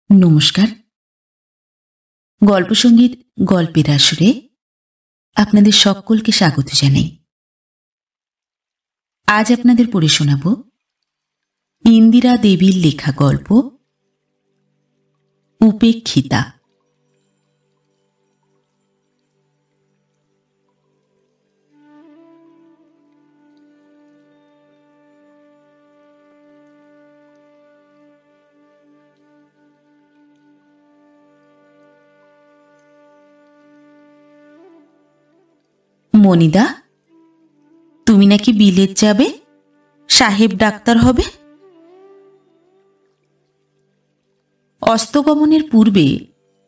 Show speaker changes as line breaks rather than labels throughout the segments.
নমস্কার। গল্পসঙ্গীত গল্পের আসরে আপনাদের সকলকে স্বাগত জানাই। আজ আপনাদের পড়ে শোনাব ইন্দিরা দেবীর লেখা গল্প উপেক্ষিতা। মনিদা, তুমি নাকি বিলেত যাবে, সাহেব ডাক্তার হবে? অস্তগমনের পূর্বে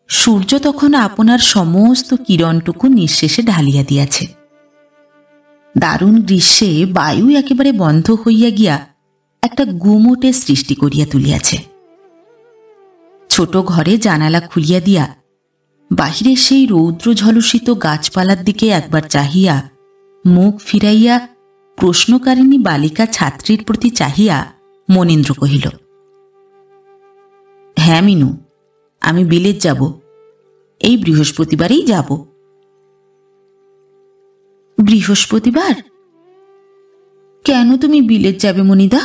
সূর্য তখন আপনার সমস্ত কিরণটুকু নিঃশেষে ঢালিয়া দিয়াছে। দারুণ গ্রীষ্মে বায়ু একেবারে বন্ধ হইয়া গিয়া একটা গুমোটে সৃষ্টি করিয়া তুলিয়াছে। ছোট ঘরে জানালা খুলিয়া দিয়া বাহিরে সেই রৌদ্র ঝলসিত গাছপালার দিকে একবার চাহিয়া মুখ ফিরাইয়া প্রশ্নকারিণী বালিকা ছাত্রীর প্রতি চাহিয়া মনীন্দ্র কহিল, হ্যাঁ মিনু, আমি বিলেত যাব, এই বৃহস্পতিবারেই যাব। বৃহস্পতিবার? কেন তুমি বিলেত যাবে মনিদা?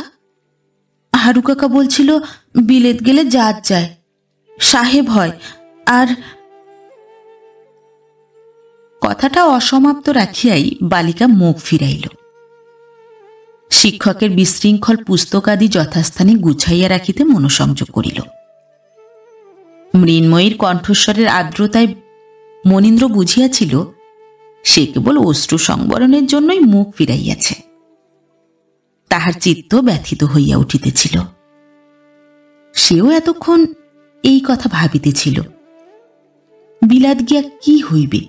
হারু কাকা বলছিল বিলেত গেলে জাত যায়, সাহেব হয়, আর কথাটা অসমাপ্ত রাখিয়াই বালিকা মুখ ফিরাইল। শিক্ষকের বিশৃঙ্খল পুস্তকাদি যথাস্থানে গুছাইয়া রাখিতে মনোসংযোগ করিল। মৃন্ময়ীর কণ্ঠস্বরের আর্দ্রতায় মনীন্দ্র বুঝিয়াছিল সে কেবল অশ্রু সংবরণের জন্যই মুখ ফিরাইয়াছে। তাহার চিত্ত ব্যথিত হইয়া উঠিতেছিল। সেও এতক্ষণ এই কথা ভাবিতেছিল, বিলাত গিয়া কি হইবে।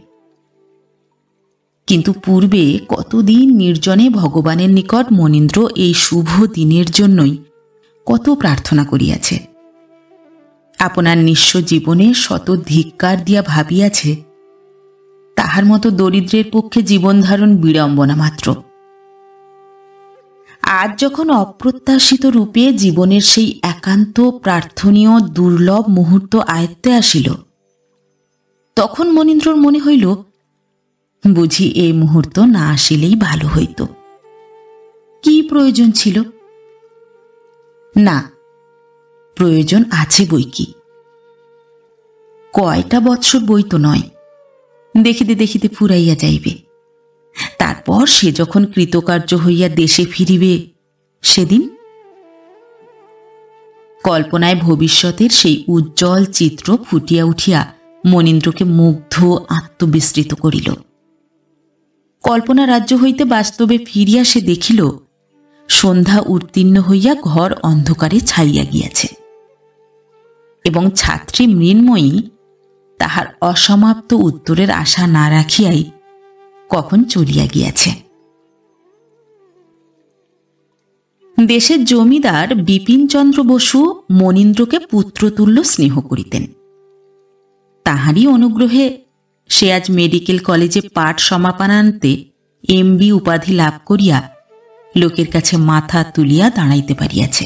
কিন্তু পূর্বে কতদিন নির্জনে ভগবানের নিকট মনীন্দ্র এই শুভ দিনের জন্যই কত প্রার্থনা করিয়াছে। আপনার নিঃস্ব জীবনে শত ধিক্কার দিয়া ভাবিয়াছে তাহার মতো দরিদ্রের পক্ষে জীবনধারণ বিড়ম্বনা মাত্র। আজ যখন অপ্রত্যাশিত রূপে জীবনের সেই একান্ত প্রার্থনীয় দুর্লভ মুহূর্ত আয়ত্তে আসিল, তখন মনীন্দ্রর মনে হইল বুঝি এই মুহূর্ত না আসিলেই ভালো হইত। কি প্রয়োজন ছিল? না, প্রয়োজন আছে বই কি। কয়টা বৎসর বই তো নয়, দেখিতে দেখিতে ফুরাইয়া যাইবে। তারপর সে যখন কৃতকার্য হইয়া দেশে ফিরিবে, সেদিন কল্পনায় ভবিষ্যতের সেই উজ্জ্বল চিত্র ফুটিয়া উঠিয়া মনীন্দ্রকে মুগ্ধ আত্মবিস্মৃত করিল। কল্পনা রাজ্য হইতে বাস্তবে ফিরিয়া সে দেখিল সন্ধ্যা উত্তীর্ণ হইয়া ঘর অন্ধকারে ছাইয়া গিয়াছে, এবং ছাত্রী মৃন্ময়ী তাহার অসমাপ্ত উত্তরের আশা না রাখিয়াই কখন চলিয়া গিয়াছে। দেশের জমিদার বিপিনচন্দ্র বসু মনীন্দ্রকে পুত্রতুল্য স্নেহ করিতেন। তাহারই অনুগ্রহে সে আজ মেডিকেল কলেজে পাঠ সমাপনান্তে এমবি উপাধি লাভ করিয়া লোকের কাছে মাথা তুলিয়া দাঁড়াইতে পারিয়াছে।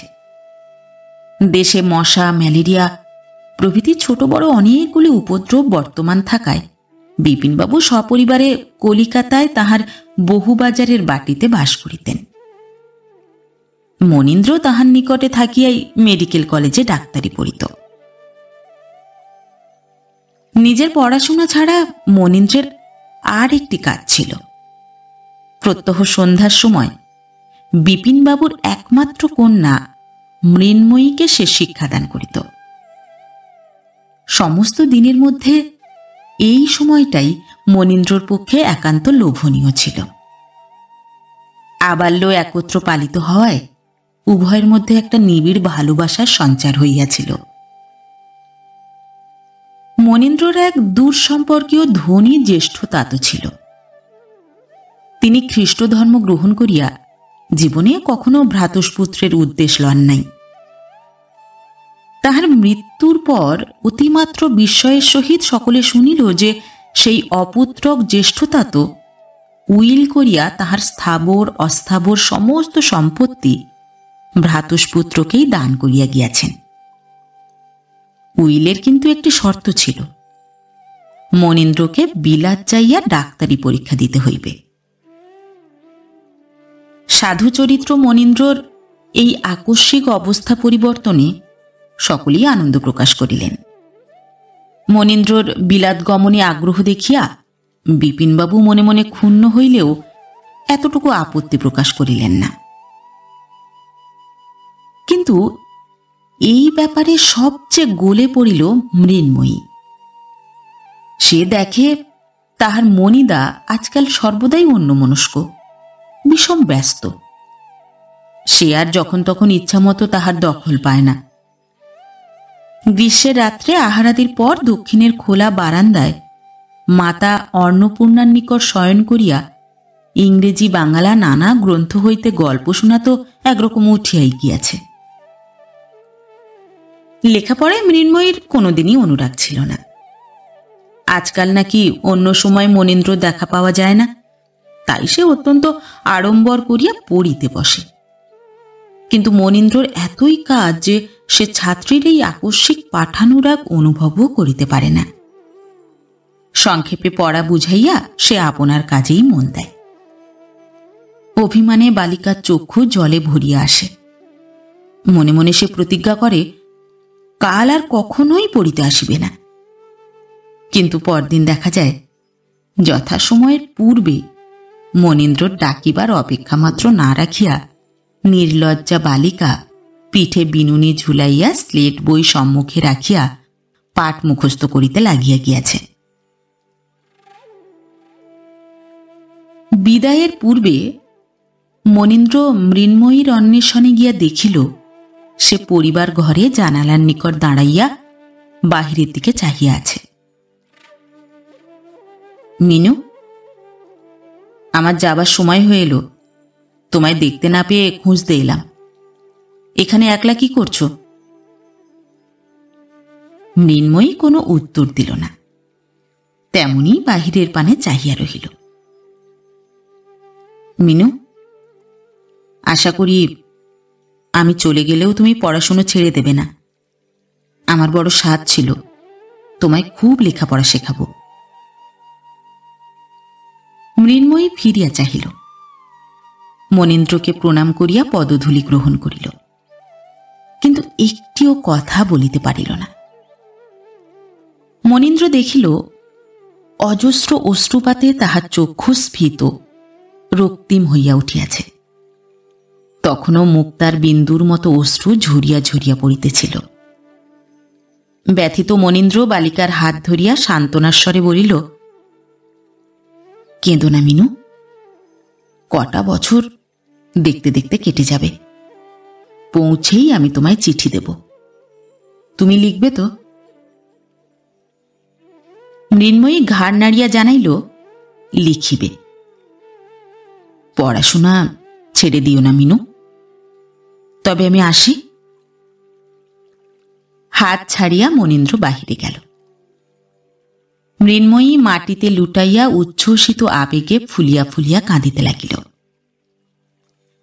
দেশে মশা, ম্যালেরিয়া প্রভৃতি ছোট বড় অনেকগুলি উপদ্রব বর্তমান থাকায় বিপিনবাবু সপরিবারে কলিকাতায় তাহার বহুবাজারের বাটিতে বাস করিতেন। মনীন্দ্র তাহার নিকটে থাকিয়াই মেডিকেল কলেজে ডাক্তারি পড়িত। নিজের পড়াশোনা ছাড়া মনীন্দ্রের আর একটি কাজ ছিল। প্রত্যহ সন্ধ্যার সময় বিপিনবাবুর একমাত্র কন্যা মৃন্ময়ীকে সে শিক্ষাদান করিত। সমস্ত দিনের মধ্যে এই সময়টাই মনীন্দ্রর পক্ষে একান্ত লোভনীয় ছিল। আবাল্য একত্র পালিত হওয়ায় উভয়ের মধ্যে একটা নিবিড় ভালোবাসার সঞ্চার হইয়াছিল। মনীন্দ্রর এক দূর সম্পর্কীয় ধনী জ্যেষ্ঠ তাতো ছিল। তিনি খ্রিস্ট ধর্ম গ্রহণ করিয়া জীবনে কখনো ভ্রাতুষ্পুত্রের উদ্দেশ্য লন নাই। তাহার মৃত্যুর পর অতিমাত্র বিস্ময়ের সহিত সকলে শুনিল যে সেই অপুত্রক জ্যেষ্ঠ তাতো উইল করিয়া তাহার স্থাবর অস্থাবর সমস্ত সম্পত্তি ভ্রাতুষ্পুত্রকেই দান করিয়া গিয়াছেন। উইলের কিন্তু একটি শর্ত ছিল, মনীন্দ্রকে বিলাত যাইয়া ডাক্তারি পরীক্ষা দিতে হইবে। সাধু চরিত্র মনীন্দ্রর এই আকস্মিক অবস্থা পরিবর্তনে সকলেই আনন্দ প্রকাশ করিলেন। মনীন্দ্রর বিলাত গমনে আগ্রহ দেখিয়া বিপিনবাবু মনে মনে ক্ষুণ্ণ হইলেও এতটুকু আপত্তি প্রকাশ করিলেন না। কিন্তু এই ব্যাপারে সবচেয়ে গলে পড়িল মৃন্ময়ী। সে দেখে তাহার মণিদা আজকাল সর্বদাই অন্যমনস্ক, বিষম ব্যস্ত। সে আর যখন তখন ইচ্ছামতো তাহার দখল পায় না। গ্রীষ্মের রাত্রে আহারাদির পর দক্ষিণের খোলা বারান্দায় মাতা অন্নপূর্ণার নিকট শয়ন করিয়া ইংরেজি বাংলা নানা গ্রন্থ হইতে গল্প শোনা তো একরকম উঠিয়াই গিয়াছে। লেখাপড়ায় মৃন্ময়ীর কোনোদিনই অনুরাগ ছিল না। আজকাল নাকি অন্য সময় মনীন্দ্র দেখা পাওয়া যায় না, তাই সে অত্যন্ত আড়ম্বর করিয়া পড়িতে বসে। কিন্তু মনীন্দ্রর এতই কাজ যে সে ছাত্রীর এই আকস্মিক পাঠানুরাগ অনুভবও করিতে পারে না। সংক্ষেপে পড়া বুঝাইয়া সে আপনার কাজেই মন দেয়। অভিমানে বালিকার চক্ষু জলে ভরিয়া আসে। মনে মনে সে প্রতিজ্ঞা করে কাল আর কখনোই পড়িতে আসিবে না। কিন্তু পরদিন দেখা যায় যথাসময়ের পূর্বে মনীন্দ্রর ডাকিবার অপেক্ষা মাত্র না রাখিয়া নির্লজ্জা বালিকা পিঠে বিনুনি ঝুলাইয়া স্লেট বই সম্মুখে রাখিয়া পাঠ মুখস্থ করিতে লাগিয়া গিয়াছে। বিদায়ের পূর্বে মনীন্দ্র মৃন্ময়ীর অন্বেষণে গিয়া দেখিল সে পরিবার ঘরে জানালার নিকট দাঁড়াইয়া বাহিরের দিকে চাহিয়া আছে। মিনু, আমার যাবার সময় হয়ে এলো, তোমায় দেখতে না পেয়ে খুঁজতে এলাম। এখানে একলা কি করছো? মৃন্ময়ী কোনো উত্তর দিল না, তেমনি বাহিরের পানে চাহিয়া রহিল। মিনু, আশা করি আমি চলে গেলেও তুমি পড়াশুনো ছেড়ে দেবে না। আমার বড় সাধ ছিল তোমায় খুব লেখাপড়া শেখাবো। মৃন্ময়ী ফিরিয়া চাহিল, মনীন্দ্রকে প্রণাম করিয়া পদধূলি গ্রহণ করিল, কিন্তু একটিও কথা বলিতে পারিল না। মনীন্দ্র দেখিল অজস্র অশ্রুপাতে তাহার চক্ষু স্ফীত রক্তিম হইয়া উঠিয়াছে। তখনও মুক্তার বিন্দুর মতো অশ্রু ঝরিয়া ঝরিয়া পড়িতেছিল। ব্যথিত মনীন্দ্র বালিকার হাত ধরিয়া সান্ত্বনার স্বরে বলিল, কেঁদো না মিনু, কটা বছর দেখতে দেখতে কেটে যাবে। পৌঁছেই আমি তোমায় চিঠি দেব, তুমি লিখবে তো? মৃন্ময়ী ঘাড় নাড়িয়া জানাইল, লিখিবে। পড়াশোনা ছেড়ে দিও না মিনু, তবে আমি আসি। হাত ছাড়িয়া মনীন্দ্র বাহিরে গেল। মৃন্ময়ী মাটিতে লুটাইয়া উচ্ছ্বসিত আবেগে ফুলিয়া ফুলিয়া কাঁদিতে লাগিল।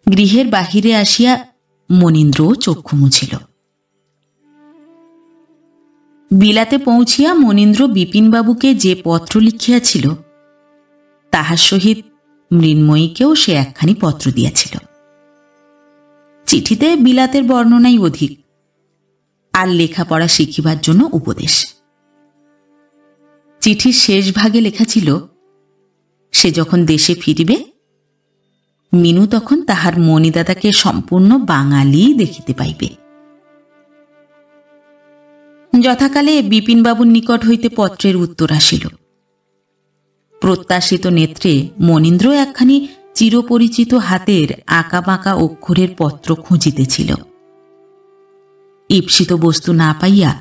গৃহের বাহিরে আসিয়া মনীন্দ্রও চক্ষু মুছিল। বিলাতে পৌঁছিয়া মনীন্দ্র বিপিনবাবুকে যে পত্র লিখিয়াছিল তাহার সহিত মৃন্ময়ীকেও সে একখানি পত্র দিয়াছিল। চিঠিতে বিলাতের বর্ণনাই অধিক, আর লেখাপড়া শিখিবার জন্য উপদেশ। চিঠির শেষ ভাগে লেখা ছিল, সে যখন দেশে ফিরিবে মিনু তখন তাহার মণিদাদাকে সম্পূর্ণ বাঙালি দেখিতে পাইবে। যথাকালে বিপিনবাবুর নিকট হইতে পত্রের উত্তর আসিল। প্রত্যাশিত নেত্রে মনীন্দ্র একখানি চিরপরিচিত হাতের আঁকা বাঁকা অক্ষরের পত্র খুঁজিতেছিল। ঈপ্সিত বস্তু না পাইয়া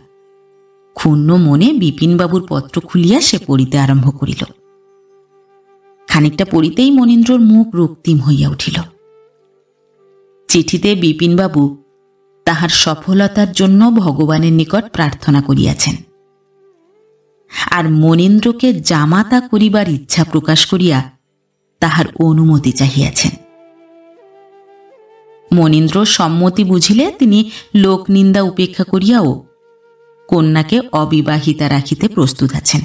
ক্ষুণ্ণ মনে বিপিনবাবুর পত্র খুলিয়া সে পড়িতে আরম্ভ করিল। খানিকটা পড়িতেই মনীন্দ্রর মুখ রক্তিম হইয়া উঠিল। চিঠিতে বিপিনবাবু তাহার সফলতার জন্য ভগবানের নিকট প্রার্থনা করিয়াছেন, আর মনীন্দ্রকে জামাতা করিবার ইচ্ছা প্রকাশ করিয়া তাহার অনুমতি চাহিয়াছেন। মনীন্দ্র সম্মতি বুঝিলে তিনি লোকনিন্দা উপেক্ষা করিয়াও কন্যাকে অবিবাহিতা রাখিতে প্রস্তুত আছেন।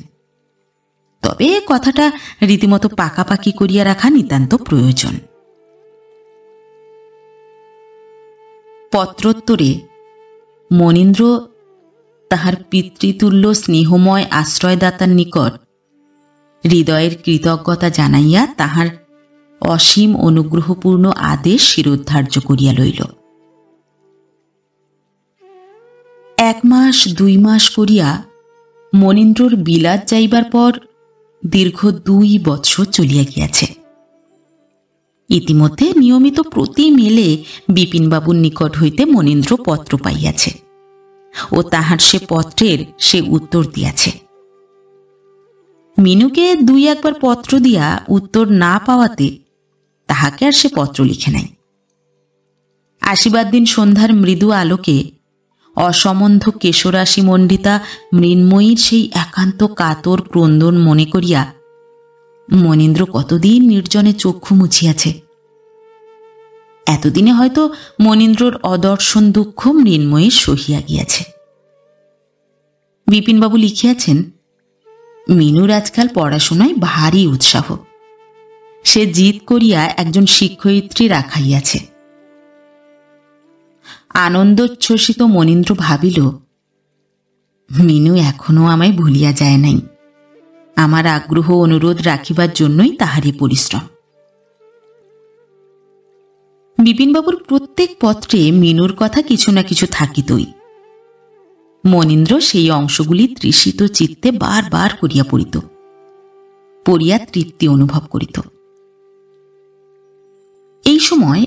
তবে কথাটা রীতিমতো পাকাপাকি করিয়া রাখা নিতান্ত প্রয়োজন। পত্রোত্তরে মনীন্দ্র তাহার পিতৃতুল্য স্নেহময় আশ্রয়দাতার নিকট হৃদয়ের কৃতজ্ঞতা জানাইয়া তাহার অসীম অনুগ্রহপূর্ণ আদেশ শিরোধার্য করিয়া লইল। 1 মাস 2 মাস করিয়া মনীন্দ্রর বিলাত যাইবার পর দীর্ঘ 2 বৎসর চলিয়া গিয়াছে। ইতিমধ্যে নিয়মিত প্রতি মেলে বিপিনবাবুর নিকট হইতে মনীন্দ্র পত্র পাইয়াছে ও তাহার সে পত্রের সে উত্তর দিয়াছে। মিনুকে 2-1 বার পত্র দিয়া উত্তর না পাওয়াতে তাহাকে আর সে পত্র লিখে নাই। আশীর্বাদ দিন সন্ধ্যার মৃদু আলোকে অসমন্ধ কেশরাশি মণ্ডিতা মৃন্ময়ীর সেই একান্ত কাতর ক্রন্দন মনে করিয়া মনীন্দ্র কতদিন নির্জনে চক্ষু মুছিয়াছে। এতদিনে হয়তো মনীন্দ্রর অদর্শন দুঃখ মৃন্ময়ীর সহিয়া গিয়াছে। বিপিনবাবু লিখিয়াছেন, মিনুর আজকাল পড়াশোনায় ভারী উৎসাহ। সে জিদ করিয়া একজন শিক্ষয়িত্রী রাখাইয়াছে। আনন্দোচ্ছ্বসিত মনীন্দ্র ভাবিল, মিনু এখনো আমায় ভুলিয়া যায় নাই। আমার আগ্রহ অনুরোধ রাখিবার জন্যই তাহারই পরিশ্রম। বিপিনবাবুর প্রত্যেক পত্রে মিনুর কথা কিছু না কিছু থাকিতই। মনীন্দ্র সেই অংশগুলি তৃষিত চিত্তে বারবার করিয়া পড়িত, পড়িয়া তৃপ্তি অনুভব করিত। এই সময়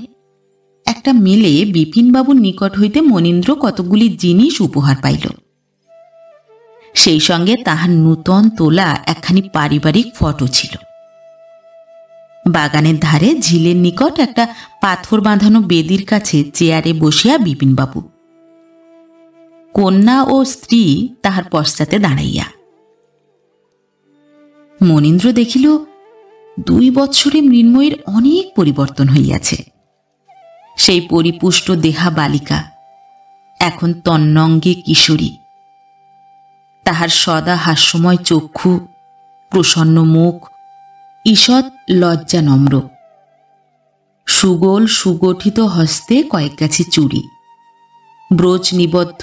একটা মেলে বিপিনবাবুর নিকট হইতে মনীন্দ্র কতকগুলি জিনিস উপহার পাইল। সেই সঙ্গে তাহার নূতন তোলা একখানি পারিবারিক ফটো ছিল। বাগানের ধারে ঝিলের নিকট একটা পাথর বাঁধানো বেদির কাছে চেয়ারে বসিয়া বিপিনবাবু, কন্যা ও স্ত্রী তাহার পশ্চাতে দাঁড়াইয়া। মনীন্দ্র দেখিল 2 বৎসরে মৃন্ময়ীর অনেক পরিবর্তন হইয়াছে। সেই পরিপুষ্ট দেহা বালিকা এখন তন্নঙ্গে কিশোরী। তাহার সদা হাস্যময় চক্ষু, প্রসন্ন মুখ, ঈষৎ লজ্জা নম্র, সুগোল সুগঠিত হস্তে কয়েকগাছি চুড়ি, ব্রোচ নিবদ্ধ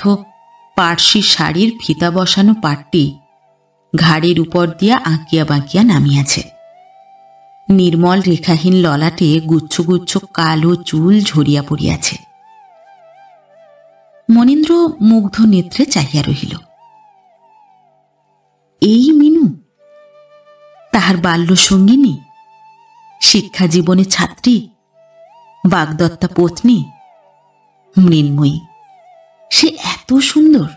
পার্সি শাড়ির ফিতা বসানো পাটটি ঘাড়ের উপর দিয়া আঁকিয়া বাঁকিয়া নামিয়াছে। নির্মল রেখাহীন ললাটে গুচ্ছ গুচ্ছ কালো চুল ঝরিয়া পড়িয়াছে। মনীন্দ্র মুগ্ধ নেত্রে চাহিয়া রহিল। এই মিনু, তাহার বাল্য সঙ্গিনী, শিক্ষা জীবনে ছাত্রী, বাগদত্তা পত্নী মৃন্ময়ী, সে এত সুন্দর।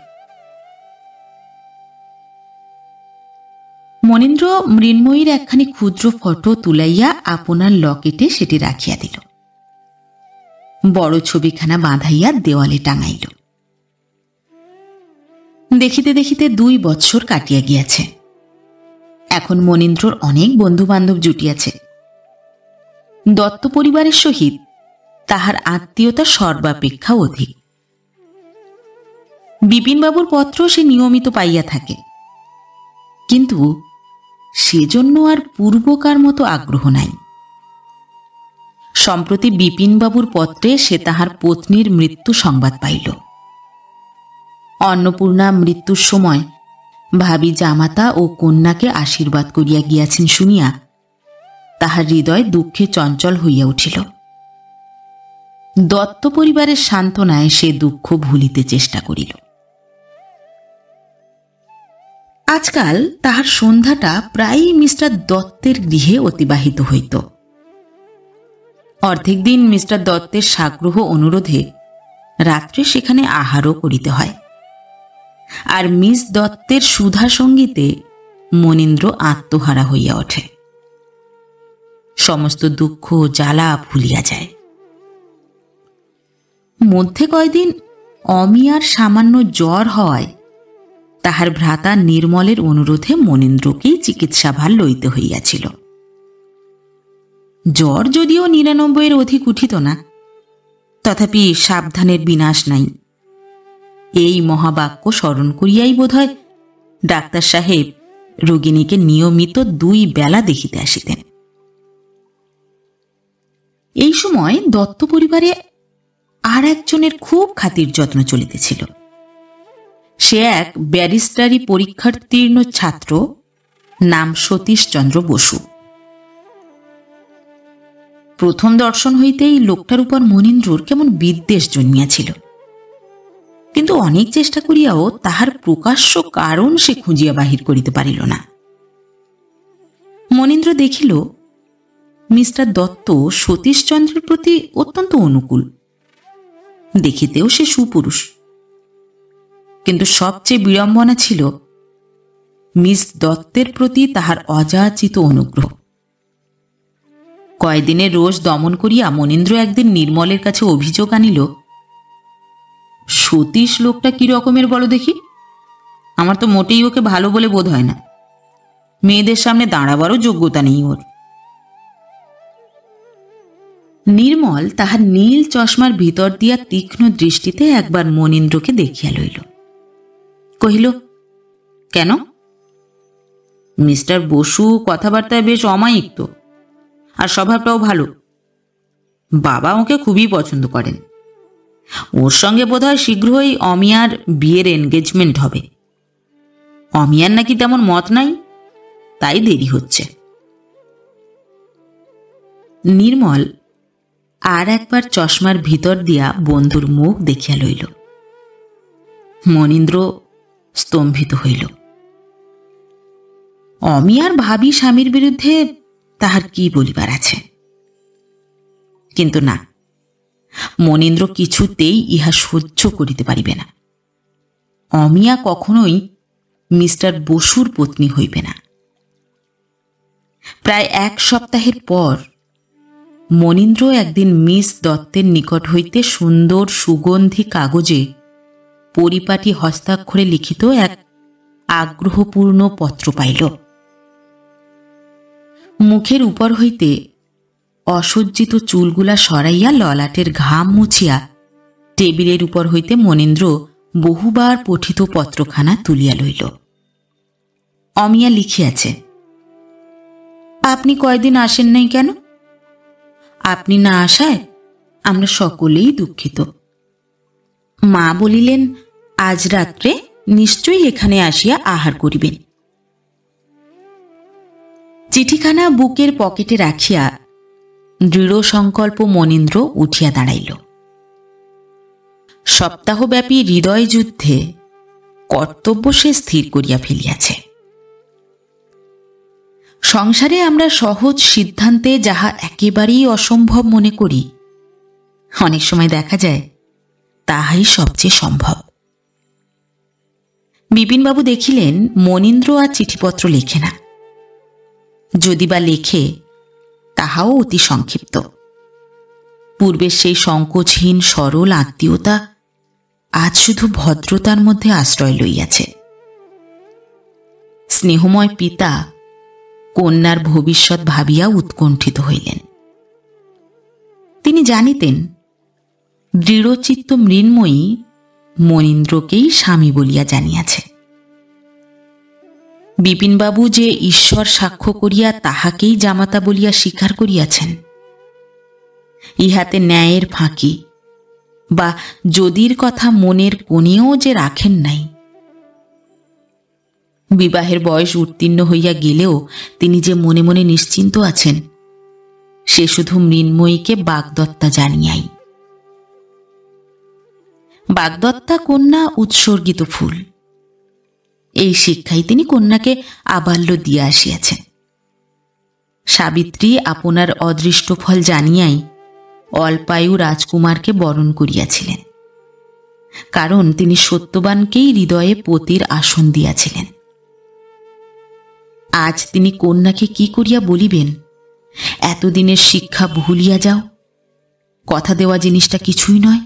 মনীন্দ্র মৃন্ময়ীর একখানি ক্ষুদ্র ফটো তুলাইয়া আপনার লকেটে সেটি রাখিয়া দিল। বড় ছবিখানা বাঁধাইয়া দেওয়ালে টাঙাইল। দেখিতে দেখিতে 2 বৎসর কাটিয়া গিয়াছে। এখন মনীন্দ্রর অনেক বন্ধু বান্ধব জুটিয়াছে। দত্ত পরিবারের সহিত তাহার আত্মীয়তা সর্বাপেক্ষা অধিক। বিপিনবাবুর পত্র সে নিয়মিত পাইয়া থাকে, কিন্তু সেজন্য আর পূর্বকার মতো আগ্রহ নাই। সম্প্রতি বিপিনবাবুর পত্রে সে তাহার পত্নীর মৃত্যু সংবাদ পাইল। অন্নপূর্ণা মৃত্যুর সময় ভাবী জামাতা ও কন্যাকে আশীর্বাদ করিয়া গিয়াছেন শুনিয়া তাহার হৃদয় দুঃখে চঞ্চল হইয়া উঠিল। দত্ত পরিবারের সান্ত্বনায় সে দুঃখ ভুলিতে চেষ্টা করিল। আজকাল তাহার সন্ধ্যাটা প্রায়ই মিস্টার দত্তের গৃহে অতিবাহিত হইত। অর্ধেক দিন মিস্টার দত্তের সাগ্রহ অনুরোধে রাত্রে সেখানে আহারও করিতে হয়। আর মিস দত্তের সুধা সঙ্গীতে মনীন্দ্র আত্মহারা হইয়া ওঠে। সমস্ত দুঃখ জ্বালা ভুলিয়া যায়। মধ্যে কয়দিন অমিয়ার সামান্য জ্বর হওয়ায় তাহার ভ্রাতা নির্মলের অনুরোধে মনীন্দ্রকেই চিকিৎসাভার লইতে হইয়াছিল। জ্বর যদিও 99-এর অধিক উঠিত না, তথাপি সাবধানের বিনাশ নাই। এই মহাবাক্য স্মরণ করিয়াই বোধহয় ডাক্তার সাহেব রোগিণীকে নিয়মিত 2 বেলা দেখিতে আসিতেন। এই সময় দত্ত পরিবারে আর একজনের খুব খাতির যত্ন চলিতেছিল। সে এক ব্যারিস্টারি পরীক্ষার্থীর্ণ ছাত্র, নাম সতীশচন্দ্র বসু। প্রথম দর্শন হইতেই লোকটার উপর মনীন্দ্রর কেমন বিদ্বেষ জন্মিয়াছিল, কিন্তু অনেক চেষ্টা করিয়াও তাহার প্রকাশ্য কারণ সে খুঁজিয়া বাহির করিতে পারিল না। মনীন্দ্র দেখিল মিস্টার দত্ত সতীশচন্দ্রের প্রতি অত্যন্ত অনুকূল, দেখিতেও সে সুপুরুষ, কিন্তু সবচেয়ে বিড়ম্বনা ছিল মিস দত্তের প্রতি তাহার অযাচিত অনুগ্রহ। কয়দিনের রোষ দমন করিয়া মনীন্দ্র একদিন নির্মলের কাছে অভিযোগ আনিল, সতীশ লোকটা কি রকমের বলো দেখি, আমার তো মোটেই ওকে ভালো বলে বোধ হয় না, মেয়েদের সামনে দাঁড়াবারও যোগ্যতা নেই ওর। নির্মল তাহার নীল চশমার ভিতর দিয়া তীক্ষ্ণ দৃষ্টিতে একবার মনীন্দ্রকে দেখিয়া লইল, কহিল, কেন? মিস্টার বসু কথাবার্তায় বেশ অমায়িক তো, আর স্বভাবটাও ভালো। বাবা ওকে খুবই পছন্দ করেন। ওর সঙ্গে বোধহয় শীঘ্রই অমিয়ার বিয়ের এনগেজমেন্ট হবে। অমিয়ার নাকি তেমন মত নাই, তাই দেরি হচ্ছে। নির্মল আর একবার চশমার ভিতর দিয়া বন্ধুর মুখ দেখিয়া লইল। মনীন্দ্র স্তম্ভিত হইল। অমিয়ার ভাবী স্বামীর বিরুদ্ধে তাহার কি বলিবার আছে, কিন্তু না, মনীন্দ্র কিছুতেই ইহা সহ্য করিতে পারিবে না। অমিয়া কখনোই মিস্টার বসুর পত্নী হইবে না। প্রায় 1 সপ্তাহের পর মনীন্দ্র একদিন মিস দত্তের নিকট হইতে সুন্দর সুগন্ধি কাগজে পরিপাটি হস্তাক্ষরে লিখিত এক আগ্রহপূর্ণ পত্র পাইল। মুখের উপর হইতে অসজ্জিত চুলগুলা সরাইয়া ললাটের ঘাম মুছিয়া টেবিলের উপর হইতে মনীন্দ্র বহুবার পঠিত পত্রখানা তুলিয়া লইল। অমিয়া লিখিয়াছে, আপনি কয়দিন আসেন নাই কেন? আপনি না আসায় আমরা সকলেই দুঃখিত। মা বলিলেন আজ রাত্রে নিশ্চয়ই এখানে আসিয়া আহার করিবেন। চিঠিখানা বুকের পকেটে রাখিয়া দৃঢ় সংকল্প মনীন্দ্র উঠিয়া দাঁড়াইল। সপ্তাহব্যাপী হৃদয় যুদ্ধে কর্তব্য সে স্থির করিয়া ফেলিয়াছে। সংসারে আমরা সহজ সিদ্ধান্তে যাহা একেবারেই অসম্ভব মনে করি, অনেক সময় দেখা যায় তাহাই সবচেয়ে সম্ভব। বিপিনবাবু দেখিলেন মনীন্দ্র আর চিঠিপত্র লেখে না, যদি বা লেখে তাহাও অতি সংক্ষিপ্ত। পূর্বের সেই সংকোচহীন সরল আত্মীয়তা আজ শুধু ভদ্রতার মধ্যে আশ্রয় লইয়াছে। স্নেহময় পিতা কন্যার ভবিষ্যৎ ভাবিয়া উৎকণ্ঠিত হইলেন। তিনি জানিতেন দৃঢ়চিত্ত মৃন্ময়ী মনীন্দ্রকেই স্বামী বলিয়া জানিয়াছে। বিপিনবাবু যে ঈশ্বর সাক্ষ্য করিয়া তাহাকেই জামাতা বলিয়া স্বীকার করিয়াছেন, ইহাতে ন্যায়ের ফাঁকি বা যদির কথা মনের কোণেও যে রাখেন নাই। বিবাহের বয়স উত্তীর্ণ হইয়া গেলেও তিনি যে মনে মনে নিশ্চিন্ত আছেন, সে শুধু মৃন্ময়ীকে বাগদত্তা জানিয়াই। বাগদত্তা কন্যা উৎসর্গিত ফুল, এই শিক্ষাই তিনি কন্যাকে আবাল্য দিয়া আসিয়াছেন। সাবিত্রী আপনার অদৃষ্ট ফল জানিয়াই অল্পায়ু রাজকুমারকে বরণ করিয়াছিলেন, কারণ তিনি সত্যবানকেই হৃদয়ে পতির আসন দিয়াছিলেন। আজ তিনি কন্যাকে কি করিয়া বলিবেন, এতদিনের শিক্ষা ভুলিয়া যাও, কথা দেওয়া জিনিসটা কিছুই নয়।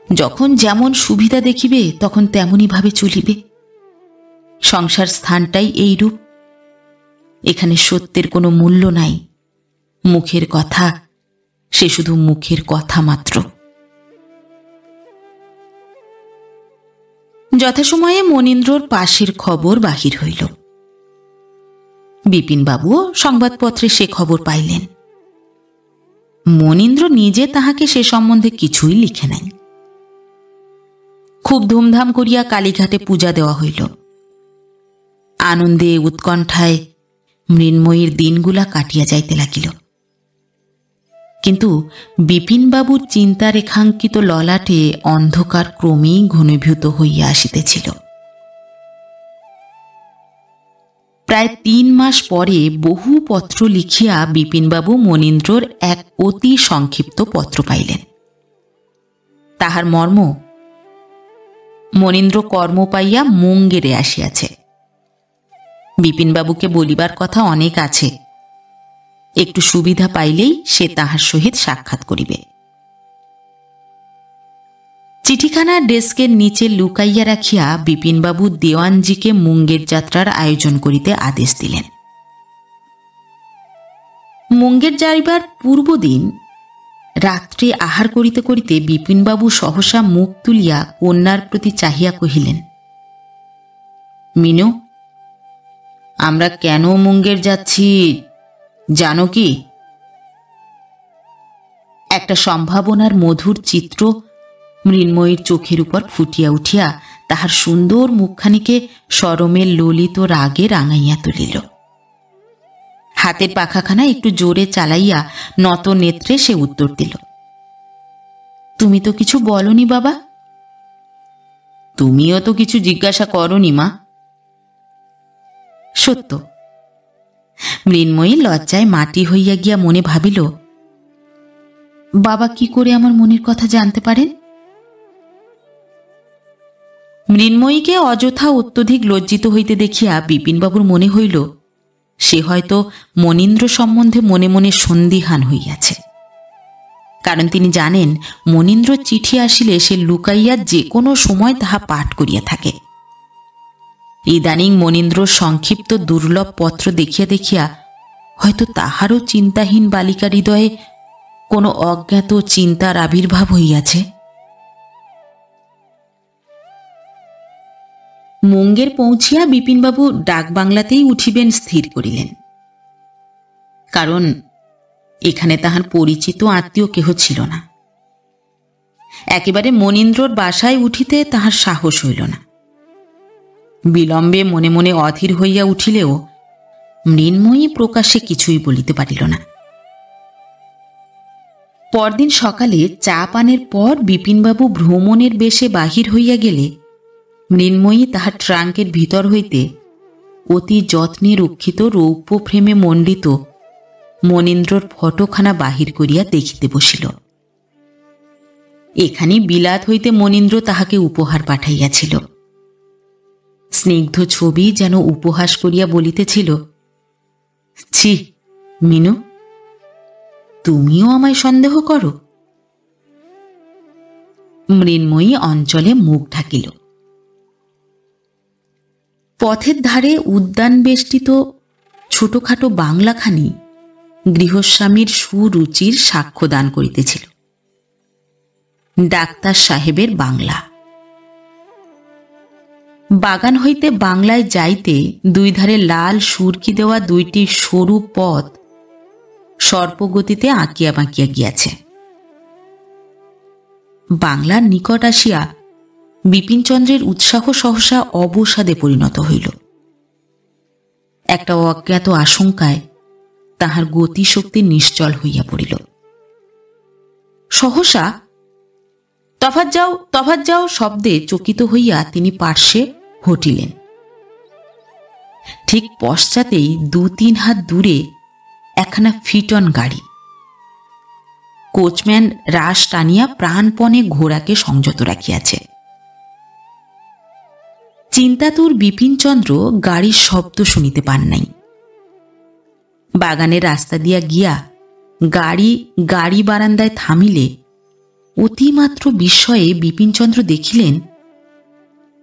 যখন যেমন সুবিধা দেখিবে তখন তেমনই ভাবে চলিবে। সংসার স্থানটাই এইরূপ, এখানে সত্যের কোনো মূল্য নাই। মুখের কথা, সে শুধু মুখের কথা মাত্র। যথাসময়ে মনীন্দ্রর পাশের খবর বাহির হইল। বিপিনবাবুও সংবাদপত্রে সে খবর পাইলেন। মনীন্দ্র নিজে তাহাকে সে সম্বন্ধে কিছুই লিখে নাই। খুব ধুমধাম করিয়া কালীঘাটে পূজা দেওয়া হইল। আনন্দে উৎকণ্ঠায় মৃন্ময়ীর দিনগুলা কাটিয়া যাইতে লাগিল। কিন্তু বিপিনবাবুর চিন্তারেখাঙ্কিত ললাটে অন্ধকার ক্রমেই ঘনীভূত হইয়া আসিতেছিল। প্রায় 3 মাস পরে বহু পত্র লিখিয়া বিপিনবাবু মনীন্দ্রর এক অতি সংক্ষিপ্ত পত্র পাইলেন। তাহার মর্ম, মনীন্দ্র কর্ম পাইয়া মুঙ্গেরে আসিয়াছে। বিপিনবাবুকে বলিবার কথা অনেক আছে, একটু সুবিধা পাইলেই সে তাহার সহিত সাক্ষাৎ করিবে। চিঠিখানা ডেস্কের নিচে লুকাইয়া রাখিয়া বিপিনবাবু দেওয়ানজিকে মুঙ্গের যাত্রার আয়োজন করিতে আদেশ দিলেন। মুঙ্গের যাইবার পূর্বদিন রাত্রে আহার করিতে করিতে বিপিনবাবু সহসা মুখ তুলিয়া কন্যার প্রতি চাহিয়া কহিলেন, মিনু, আমরা কেন মুঙ্গের যাচ্ছি জানো কি? একটা সম্ভাবনার মধুর চিত্র মৃন্ময়ীর চোখের উপর ফুটিয়া উঠিয়া তাহার সুন্দর মুখখানিকে শরমের ললিত রাগে রাঙাইয়া তুলিল। হাতের পাখাখানা একটু জোরে চালাইয়া নত নেত্রে সে উত্তর দিল, তুমি তো কিছু বলনি বাবা। তুমিও তো কিছু জিজ্ঞাসা করনি মা। সত্য। মৃন্ময়ী লজ্জায় মাটি হইয়া গিয়া মনে ভাবিল, বাবা কি করে আমার মনের কথা জানতে পারেন? মৃন্ময়ীকে অযথা অত্যধিক লজ্জিত হইতে দেখিয়া বিপিনবাবুর মনে হইল সে হয়তো মনীন্দ্র সম্বন্ধে মনে মনে সন্দিহান হইয়াছে। কারণ তিনি জানেন মনীন্দ্র চিঠি আসিলে সে লুকাইয়া যে কোনো সময় তাহা পাঠ করিয়া থাকে। ইদানিং মনীন্দ্রর সংক্ষিপ্ত দুর্লভ পত্র দেখিয়া দেখিয়া হয়তো তাহারও চিন্তাহীন বালিকা হৃদয়ে কোনো অজ্ঞাত চিন্তার আবির্ভাব হইয়াছে। মুঙ্গের পৌঁছিয়া বিপিনবাবু ডাকবাংলাতেই উঠিবেন স্থির করিলেন। কারণ এখানে তাহার পরিচিত আত্মীয় কেহ ছিল না। একেবারে মনীন্দ্রর বাসায় উঠিতে তাহার সাহস হইল না। বিলম্বে মনে মনে অধীর হইয়া উঠিলেও মৃন্ময়ী প্রকাশ্যে কিছুই বলিতে পারিল না। পরদিন সকালে চা পানের পর বিপিনবাবু ভ্রমণের বেশে বাহির হইয়া গেলে মৃন্ময়ী তাহার ট্রাঙ্কের ভিতর হইতে অতি যত্নে রক্ষিত রৌপ্য ফ্রেমে মণ্ডিত মনীন্দ্রর ফটোখানা বাহির করিয়া দেখিতে বসিল। এখানে বিলাত হইতে মনীন্দ্র তাহাকে উপহার পাঠাইয়াছিল। স্নিগ্ধ ছবি যেন উপহাস করিয়া বলিতেছিল, ছি মিনু, তুমিও আমায় সন্দেহ করো। মৃন্ময়ী অঞ্চলে মুখ ঢাকিল। পথের ধারে উদ্যান বেষ্টিত ছোটখাটো বাংলাখানি গৃহস্বামীর সুরুচির সাক্ষ্য দান করিতেছিল। ডাক্তার সাহেবের বাংলা। বাগান হইতে বাংলায় যাইতে দুই ধারে লাল সুরকি দেওয়া দুইটি সরু পথ সর্পগতিতে আঁকিয়া বাঁকিয়া গিয়াছে। বাংলার নিকট আসিয়া বিপিনচন্দ্রের উৎসাহ সহসা অবসাদে পরিণত হইল। একটা অজ্ঞাত আশঙ্কায় তাহার গতিশক্তি নিশ্চল হইয়া পড়িল। সহসা তফাৎ যাও শব্দে চকিত হইয়া তিনি পার্শ্বে হটিলেন। ঠিক পশ্চাতেই 2-3 হাত দূরে একখানা ফিটন গাড়ি। কোচম্যান রাশ টানিয়া প্রাণপণে ঘোড়াকে সংযত রাখিয়াছে। চিন্তাতুর বিপিনচন্দ্র গাড়ির শব্দ শুনিতে পান নাই। বাগানের রাস্তা দিয়া গিয়া গাড়ি বারান্দায় থামিলে অতিমাত্র বিস্ময়ে বিপিনচন্দ্র দেখিলেন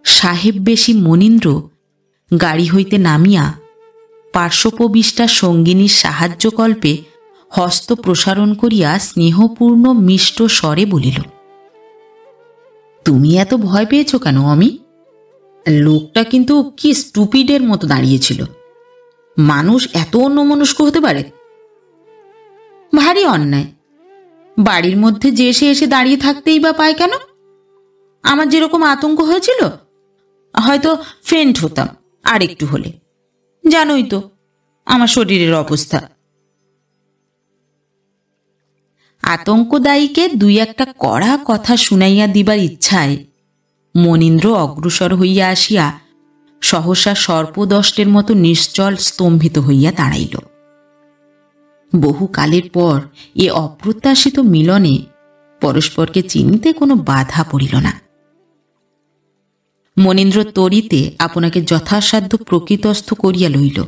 সাহেব বেশি মনীন্দ্র গাড়ি হইতে নামিয়া পার্শ্বপবিষ্টা সঙ্গিনীর সাহায্যকল্পে হস্ত প্রসারণ করিয়া স্নেহপূর্ণ মিষ্ট স্বরে বলিল, তুমি এত ভয় পেয়েছ কেন অমি? লোকটা কিন্তু কি স্টুপিডের মতো দাঁড়িয়েছিল। মানুষ এত অন্যমনস্ক হতে পারে? ভারী অন্যায়। বাড়ির মধ্যে যে এসে এসে দাঁড়িয়ে থাকতেই বা পায় কেন? আমার যেরকম আতঙ্ক হয়েছিল, হয়তো ফেন্ট হতাম আর একটু হলে। জানোই তো আমার শরীরের অবস্থা। আতঙ্কদায়ীকে দুই একটা কড়া কথা শুনাইয়া দিবার ইচ্ছায় মনীন্দ্র অগ্রসর হইয়া আসিয়া সহসা সর্পদষ্টের মতো নিশ্চল স্তম্ভিত হইয়া দাঁড়াইল। বহুকালের পর এ অপ্রত্যাশিত মিলনে পরস্পরকে চিনিতে কোনো বাধা পড়িল না। মনীন্দ্র তরিতে আপনাকে যথাসাধ্য প্রকৃতস্থ করিয়া লইল।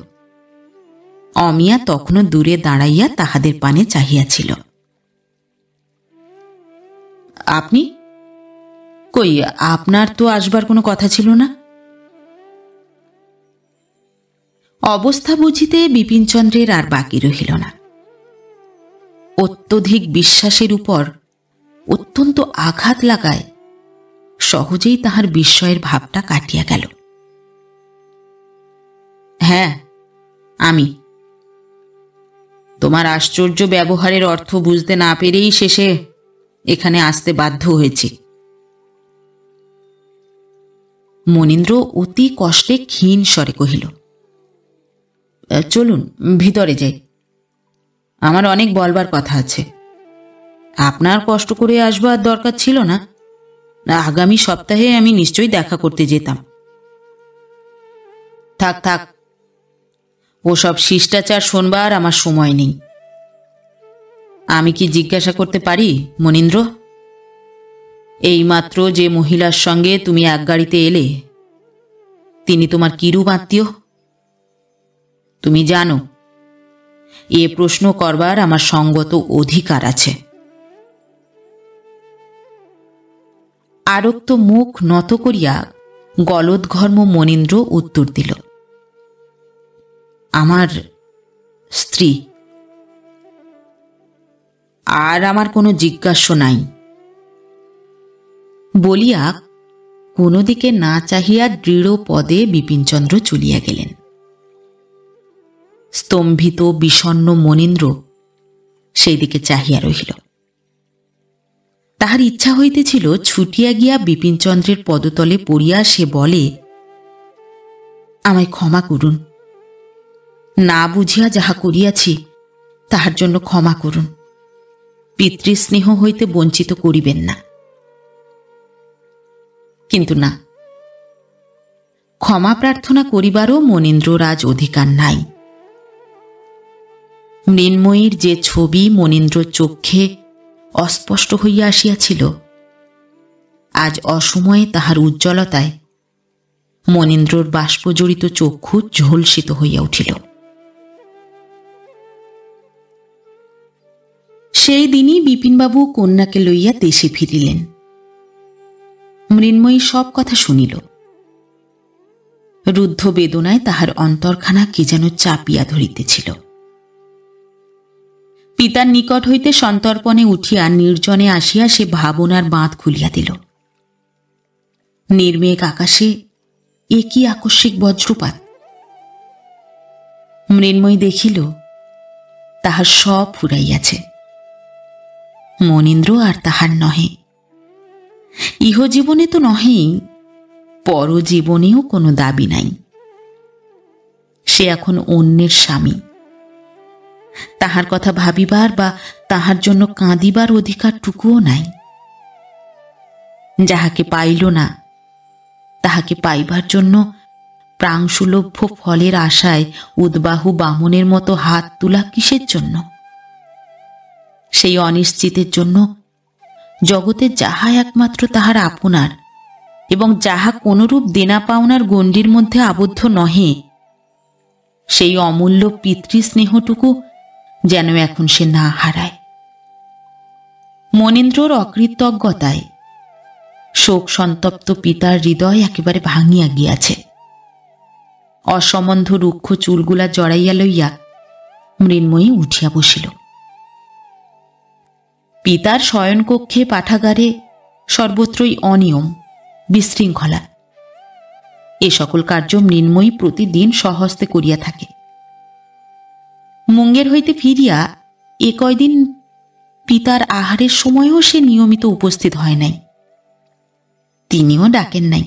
অমিয়া তখনও দূরে দাঁড়াইয়া তাহাদের পানে চাহিয়াছিল। আপনি কই, আপনার তো আসবার কোনো কথা ছিল না? অবস্থা বুঝিতে বিপিনচন্দ্রের আর বাকি রহিল না। অত্যধিক বিশ্বাসের উপর অত্যন্ত আঘাত লাগায় সহজেই তাহার বিস্ময়ের ভাবটা কাটিয়া গেল। হ্যাঁ, আমি। তোমার আশ্চর্য ব্যবহারের অর্থ বুঝতে না পেরেই শেষে এখানে আসতে বাধ্য হয়েছি। মনীন্দ্র অতি কষ্টে ক্ষীণ স্বরে কহিল, চলুন ভিতরে যাই। আমার অনেক বলবার কথা আছে। আপনার কষ্ট করে আসবার দরকার ছিল না। আগামী সপ্তাহে আমি নিশ্চয়ই দেখা করতে যেতাম। থাক থাক, ওসব শিষ্টাচার শোনবার আমার সময় নেই। আমি কি জিজ্ঞাসা করতে পারি মনীন্দ্র, এইমাত্র যে মহিলার সঙ্গে তুমি এক গাড়িতে এলে, তিনি তোমার কিরূপ আত্মীয়? তুমি জানো, এ প্রশ্ন করবার আমার সঙ্গত অধিকার আছে। আরক্ত মুখ নত করিয়া গলদঘর্ম মনীন্দ্র উত্তর দিল, আমার স্ত্রী। আর আমার কোনো জিজ্ঞাস্য নাই বলিয়া কোনো দিকে না চাহিয়া দৃঢ় পদে বিপিনচন্দ্র চলিয়া গেলেন। স্তম্ভিত বিষণ্ণ মনীন্দ্র সেই দিকে চাহিয়া রহিল। তাহার ইচ্ছা হইতেছিল ছুটিয়া গিয়া বিপিনচন্দ্রের পদতলে পড়িয়া সে বলে, আমায় ক্ষমা করুন, না বুঝিয়া যাহা করিয়াছি তাহার জন্য ক্ষমা করুন, পিতৃস্নেহ হইতে বঞ্চিত করিবেন না। কিন্তু না, ক্ষমা প্রার্থনা করিবারও মনীন্দ্রর আজ অধিকার নাই। মৃন্ময়ীর যে ছবি মনীন্দ্রর চক্ষে অস্পষ্ট হইয়া আসিয়াছিল, আজ অসময়ে তাহার উজ্জ্বলতায় মনীন্দ্রর বাষ্পজড়িত চক্ষু ঝলসিত হইয়া উঠিল। সেই দিনই বিপিনবাবু কন্যাকে লইয়া দেশে ফিরিলেন। মৃন্ময়ী সব কথা শুনিল। রুদ্ধ বেদনায় তাহার অন্তরখানা কি যেন চাপিয়া ধরিতেছিল। পিতার নিকট হইতে সন্তর্পণে উঠিয়া নির্জনে আসিয়া সে ভাবনার বাঁধ খুলিয়া দিল। নির্মেঘ আকাশে এ কি আকস্মিক বজ্রপাত! মৃন্ময়ী দেখিল তাহার সব ফুরাইয়াছে। মনীন্দ্র আর তাহার নহে। ইহজীবনে তো নহেই, পরজীবনেও কোনো দাবি নাই। সে এখন অন্যের স্বামী। তাহার কথা ভাবিবার বা তাহার জন্য কাঁদিবার অধিকারটুকুও নাই। যাহাকে পাইল না তাহাকে পাইবার জন্য প্রাংশুলভ্য ফলের আশায় উদ্বাহু বামনের মতো হাত তোলা কিসের জন্য? সেই অনিশ্চিতের জন্য জগতে যাহা একমাত্র তাহার আপনার এবং যাহা কোনরূপ দেনা পাওনার গণ্ডির মধ্যে আবদ্ধ নহে, সেই অমূল্য পিতৃস্নেহটুকু যেন এখন সে না হারায়। মনীন্দ্রর অকৃতজ্ঞতায় শোক সন্তপ্ত পিতার হৃদয় একেবারে ভাঙিয়া গিয়াছে। অসম্বন্ধ রুক্ষ চুলগুলা জড়াইয়া লইয়া মৃন্ময়ী উঠিয়া বসিল। পিতার শয়নকক্ষে পাঠাগারে সর্বত্রই অনিয়ম, বিশৃঙ্খলা। এ সকল কার্য মৃন্ময়ী প্রতিদিন স্বহস্তে করিয়া থাকে। মুঙ্গের হইতে ফিরিয়া এ কয়দিন পিতার আহারের সময়ও সে নিয়মিত উপস্থিত হয় নাই, তিনিও ডাকেন নাই।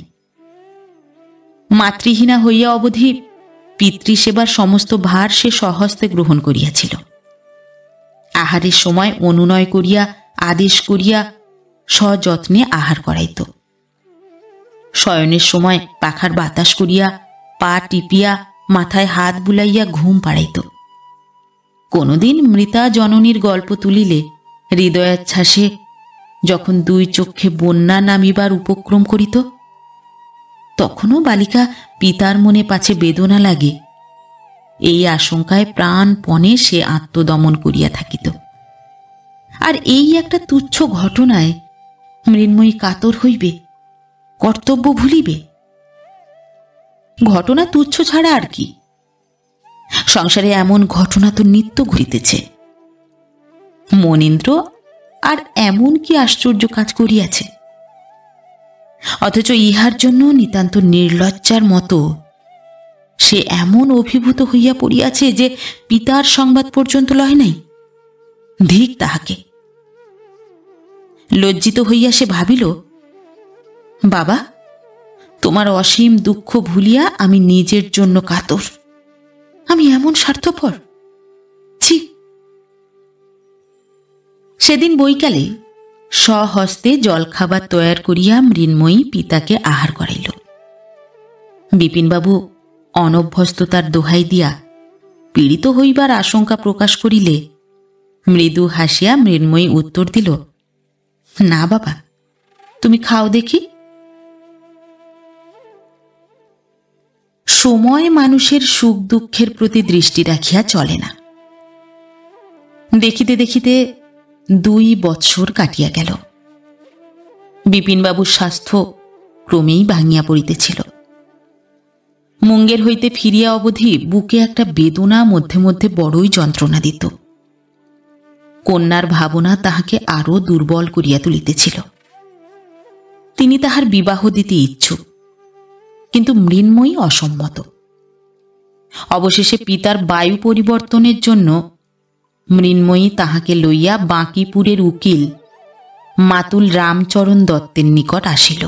মাতৃহীনা হইয়া অবধি পিতৃসেবার সমস্ত ভার সে স্বহস্তে গ্রহণ করিয়াছিল। আহারের সময় অনুনয় করিয়া আদেশ করিয়া সযত্নে আহার করাইত। শয়নের সময় পাখার বাতাস করিয়া পা টিপিয়া মাথায় হাত বুলাইয়া ঘুম পাড়াইত। কোনোদিন মৃতা জননীর গল্প তুলিলে হৃদয়াচ্ছ্বাসে যখন দুই চক্ষে বন্যা নামিবার উপক্রম করিত, তখনও বালিকা পিতার মনে পাছে বেদনা লাগে এই আশঙ্কায় প্রাণপণে সে আত্মদমন করিয়া থাকিত। আর এই একটা তুচ্ছ ঘটনায় মৃন্ময়ী কাতর হইবে, কর্তব্য ভুলিবে? ঘটনা তুচ্ছ ছাড়া আর কি? সংসারে এমন ঘটনা তো নিত্য ঘটিতেছে। মনীন্দ্র আর এমন কি আশ্চর্য কাজ করিয়াছে? অথচ ইহার জন্য নিতান্ত নির্লজ্জার মতো সে এমন অভিভূত হইয়া পড়িয়াছে যে পিতার সংবাদ পর্যন্ত লয় নাই। ধিক তাহাকে! লজ্জিত হইয়া সে ভাবিল, বাবা, তোমার অসীম দুঃখ ভুলিয়া আমি নিজের জন্য কাতর। আমি এমন স্বার্থপর! ছি! সেদিন বৈকালে স্বহস্তে জলখাবার তৈয়ার করিয়া মৃন্ময়ী পিতাকে আহার করাইল। বিপিনবাবু অনভ্যস্ততার দোহাই দিয়া পীড়িত হইবার আশঙ্কা প্রকাশ করিলে মৃদু হাসিয়া মৃন্ময়ী উত্তর দিল, না বাবা, তুমি খাও দেখি। সময় মানুষের সুখ দুঃখের প্রতি দৃষ্টি রাখিয়া চলে না। দেখিতে দেখিতে 2 বৎসর কাটিয়া গেল। বিপিনবাবুর স্বাস্থ্য ক্রমেই ভাঙিয়া পড়িতেছিল। মুঙ্গের হইতে ফিরিয়া অবধি বুকে একটা বেদনা মধ্যে মধ্যে বড়ই যন্ত্রণা দিত। কন্যার ভাবনা তাহাকে আরো দুর্বল করিয়া তুলিতেছিল। তিনি তাহার বিবাহ দিতে ইচ্ছুক, কিন্তু মৃন্ময়ী অসম্মত। অবশেষে পিতার বায়ু পরিবর্তনের জন্য মৃন্ময়ী তাহাকে লইয়া বাঁকিপুরের উকিল মাতুল রামচরণ দত্তের নিকট আসিল।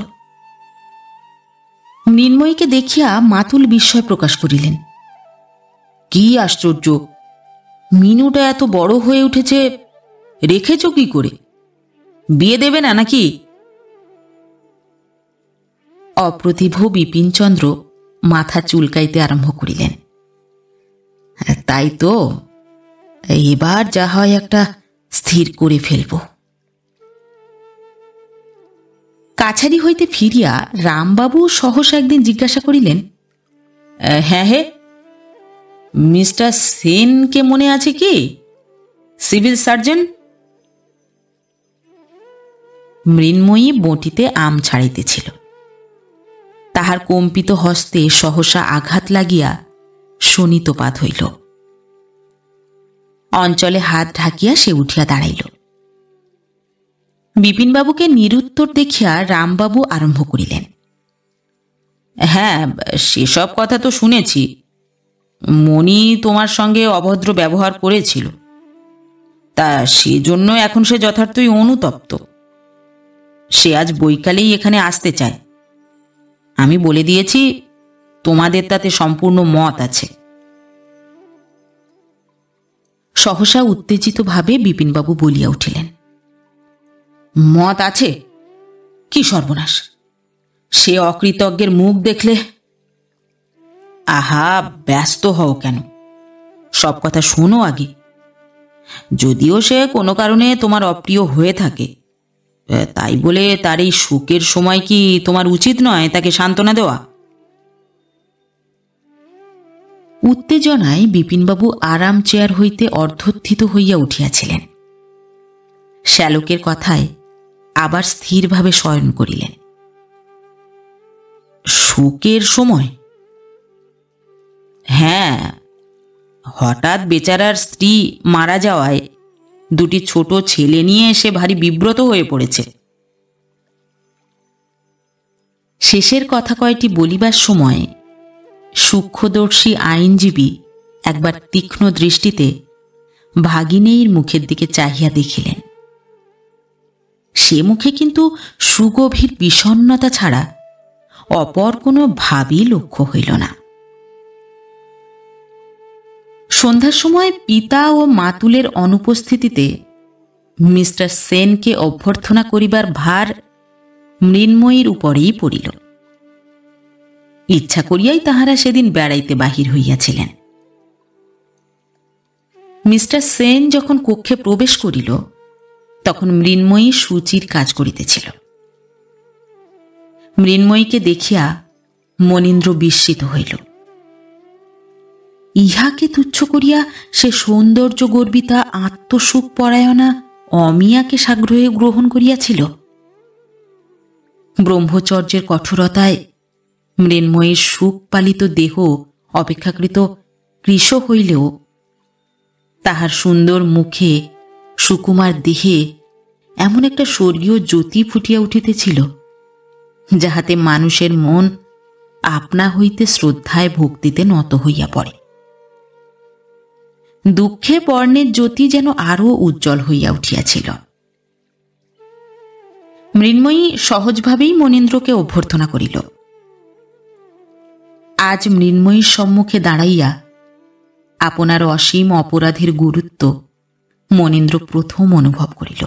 মৃন্ময়ীকে দেখিয়া মাতুল বিস্ময় প্রকাশ করিলেন। কি আশ্চর্য! মিনুটা এত বড় হয়ে উঠেছে, রেখেছ কি করে? বিয়ে দেবে না নাকি? অপ্রতিভ বিপিনচন্দ্র মাথা চুলকাইতে আরম্ভ করিলেন। তাই তো, এবার যা হয় একটা স্থির করে ফেলব। কাছারি হইতে ফিরিয়া রামবাবু সহসা একদিন জিজ্ঞাসা করিলেন, হ্যাঁ হে, মিস্টার সেনকে মনে আছে কি? Civil surgeon. মৃন্ময়ী বঁটিতে আম ছাড়াইতেছিল। তাহার কম্পিত হস্তে সহসা আঘাত লাগিয়া শোণিতপাত হইল। অঞ্চলে হাত ঢাকিয়া সে উঠিয়া দাঁড়াইল। বিপিনবাবুকে নিরুত্তর দেখিয়া রামবাবু আরম্ভ করিলেন, হ্যাঁ, সেসব কথা তো শুনেছি। মণি তোমার সঙ্গে অভদ্র ব্যবহার করেছিল, তা সেজন্য এখন সে যথার্থই অনুতপ্ত। সে আজ বৈকালেই এখানে আসতে চায়। আমি বলে দিয়েছি তোমাদের তাতে সম্পূর্ণ মত আছে। সহসা উত্তেজিতভাবে বিপিনবাবু বলিয়া উঠিলেন, মত আছে? কি সর্বনাশ! সে অকৃতজ্ঞের মুখ দেখলে। আহা, ব্যস্ত হও কেন? সব কথা শোনো আগে। যদিও সে কোনো কারণে তোমার অপ্রিয় হয়ে থাকে, তাই বলে তার এই সুখের সময় কি তোমার উচিত নয় তাকে সান্ত্বনা দেওয়া? উত্তেজনায় বিপিনবাবু আরাম চেয়ার হইতে অর্ধোত্থিত হইয়া উঠিয়াছিলেন। শ্যালকের কথায় আবার স্থিরভাবে শয়ন করিলেন। সুখের সময়? হ্যাঁ, হঠাৎ বেচারার স্ত্রী মারা যাওয়ায় 2টি ছোট ছেলে নিয়ে সে ভারী বিব্রত হয়ে পড়েছে। শেষের কথা কয়টি বলিবার সময় সূক্ষ্মদর্শী আইনজীবী একবার তীক্ষ্ণ দৃষ্টিতে ভাগিনীর মুখের দিকে চাহিয়া দেখিলেন। সে মুখে কিন্তু সুগভীর বিষণ্ণতা ছাড়া অপর কোনো ভাবই লক্ষ্য হইল না। সন্ধ্যার সময় পিতা ও মাতুলের অনুপস্থিতিতে মিস্টার সেনকে অভ্যর্থনা করিবার ভার মৃন্ময়ীর উপরেই পড়িল। ইচ্ছা করিয়াই তাহারা সেদিন বেড়াইতে বাহির হইয়াছিলেন। মিস্টার সেন যখন কক্ষে প্রবেশ করিল তখন মৃন্ময়ী সূচির কাজ করিতেছিল। মৃন্ময়ীকে দেখিয়া মনীন্দ্র বিস্মিত হইল। ইহাকে তুচ্ছ করিয়া সে সৌন্দর্য গর্বিতা আত্মসুখ পরায়ণা অমিয়াকে সাগ্রহে গ্রহণ করিয়াছিল। ব্রহ্মচর্যের কঠোরতায় মৃন্ময়ীর সুখ পালিত দেহ অপেক্ষাকৃত কৃশ হইলেও তাহার সুন্দর মুখে সুকুমার দেহে এমন একটা স্বর্গীয় জ্যোতি ফুটিয়া উঠিতেছিল, যাহাতে মানুষের মন আপনা হইতে শ্রদ্ধায় ভক্তিতে নত হইয়া পড়ে। দুঃখে বর্ণের জ্যোতি যেন আরও উজ্জ্বল হইয়া উঠিয়াছিল। মৃন্ময়ী সহজভাবেই মনীন্দ্রকে অভ্যর্থনা করিল। আজ মৃন্ময়ীর সম্মুখে দাঁড়াইয়া আপনার অসীম অপরাধের গুরুত্ব মনীন্দ্র প্রথম অনুভব করিল।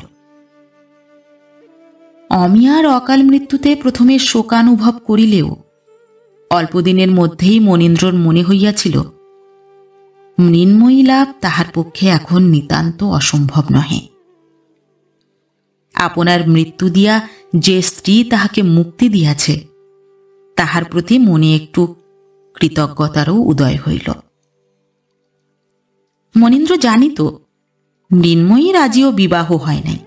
অমিয়ার অকাল মৃত্যুতে প্রথমে শোকানুভব করিলেও অল্পদিনের মধ্যেই মনীন্দ্রর মনে হইয়াছিল মৃন্ময়ী লাভ তাহার পক্ষে এখন নিতান্ত অসম্ভব নহে। আপনার মৃত্যু দিয়া যে স্ত্রী তাহাকে মুক্তি দিয়াছে তাহার প্রতি মনে একটু কৃতজ্ঞতারও উদয় হইল। মনীন্দ্র জানিত মৃন্ময়ীর আজিও বিবাহ হয় নাই,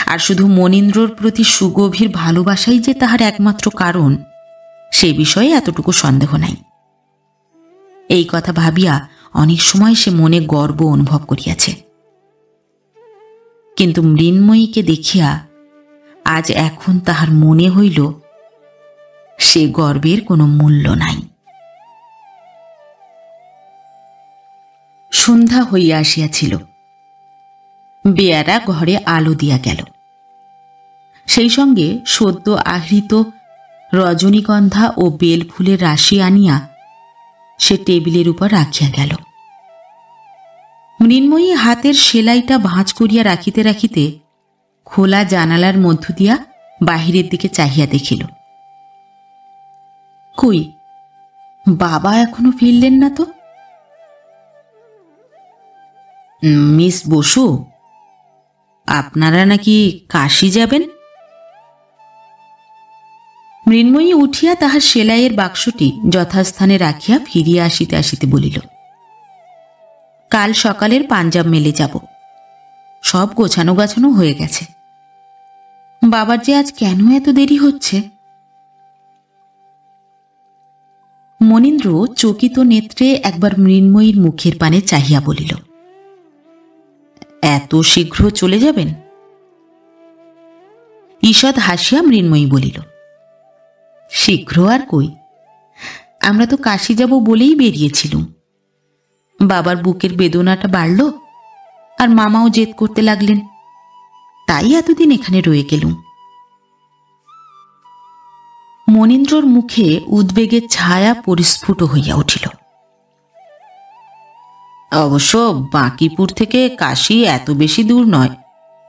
আর শুধু মনীন্দ্রর প্রতি সুগভীর ভালোবাসাই যে তাহার একমাত্র কারণ সে বিষয়ে এতটুকু সন্দেহ নাই। এই কথা ভাবিয়া অনেক সময় সে মনে গর্ব অনুভব করিয়াছে। কিন্তু মৃন্ময়ীকে দেখিয়া আজ এখন তাহার মনে হইল সে গর্বের কোনো মূল্য নাই। সন্ধ্যা হইয়া আসিয়াছিল। বেয়ারা ঘরে আলো দিয়া গেল। সেই সঙ্গে সদ্য আহৃত রজনীগন্ধা ও বেলফুলের রাশি আনিয়া সে টেবিলের উপর রাখিয়া গেল। মৃন্ময়ী হাতের সেলাইটা ভাঁজ করিয়া রাখিতে রাখিতে খোলা জানালার মধ্য দিয়া বাহিরের দিকে চাহিয়া দেখিল। কই, বাবা এখনো ফিরলেন না তো? মিস বসু, আপনারা নাকি কাশী যাবেন? মৃন্ময়ী উঠিয়া তাহার সেলাইয়ের বাক্সটি যথাস্থানে রাখিয়া ফিরিয়া আসিতে আসিতে বলিল, কাল সকালের পাঞ্জাব মেলে যাব। সব গোছানো গাছানো হয়ে গেছে। বাবার যে আজ কেন এত দেরি হচ্ছে? মনীন্দ্র চকিত নেত্রে একবার মৃন্ময়ীর মুখের পানে চাহিয়া বলিল, এত শীঘ্র চলে যাবেন? ঈষৎ হাসিয়া মৃন্ময়ী বলিল, শীঘ্র আর কই, আমরা তো কাশী যাব বলেই বেরিয়েছিলুম। বাবার বুকের বেদনাটা বাড়ল, আর মামাও জেদ করতে লাগলেন, তাই এতদিন এখানে রয়ে গেলুম। মনীন্দ্রর মুখে উদ্বেগের ছায়া পরিস্ফুট হইয়া উঠিল। অবশ্য বাঁকিপুর থেকে কাশী এত বেশি দূর নয়,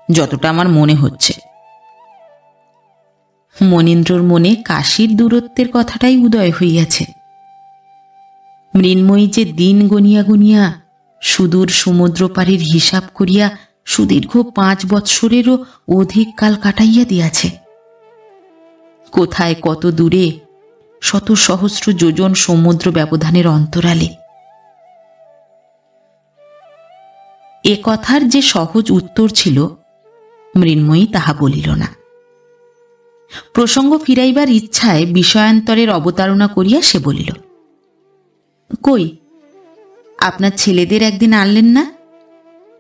যতটা আমার মনে হচ্ছে। মনীন্দ্রর মনে কাশীর দূরত্বের কথাটাই উদয় হইয়াছে। মৃন্ময়ী যে দিন গনিয়া গনিয়া সুদূর সমুদ্রপাড়ির হিসাব করিয়া সুদীর্ঘ 5 বৎসরেরও অধিক কাল কাটাইয়া দিয়াছে। কোথায় কত দূরে, শত সহস্র যোজন সমুদ্র ব্যবধানের অন্তরালে। এ কথার যে সহজ উত্তর ছিল মৃন্ময়ী তাহা বলিল না। প্রসঙ্গ ফিরাইবার ইচ্ছায় বিষয়ান্তরের অবতারণা করিয়া সে বলিল, কই, আপনার ছেলেদের একদিন আনলেন না?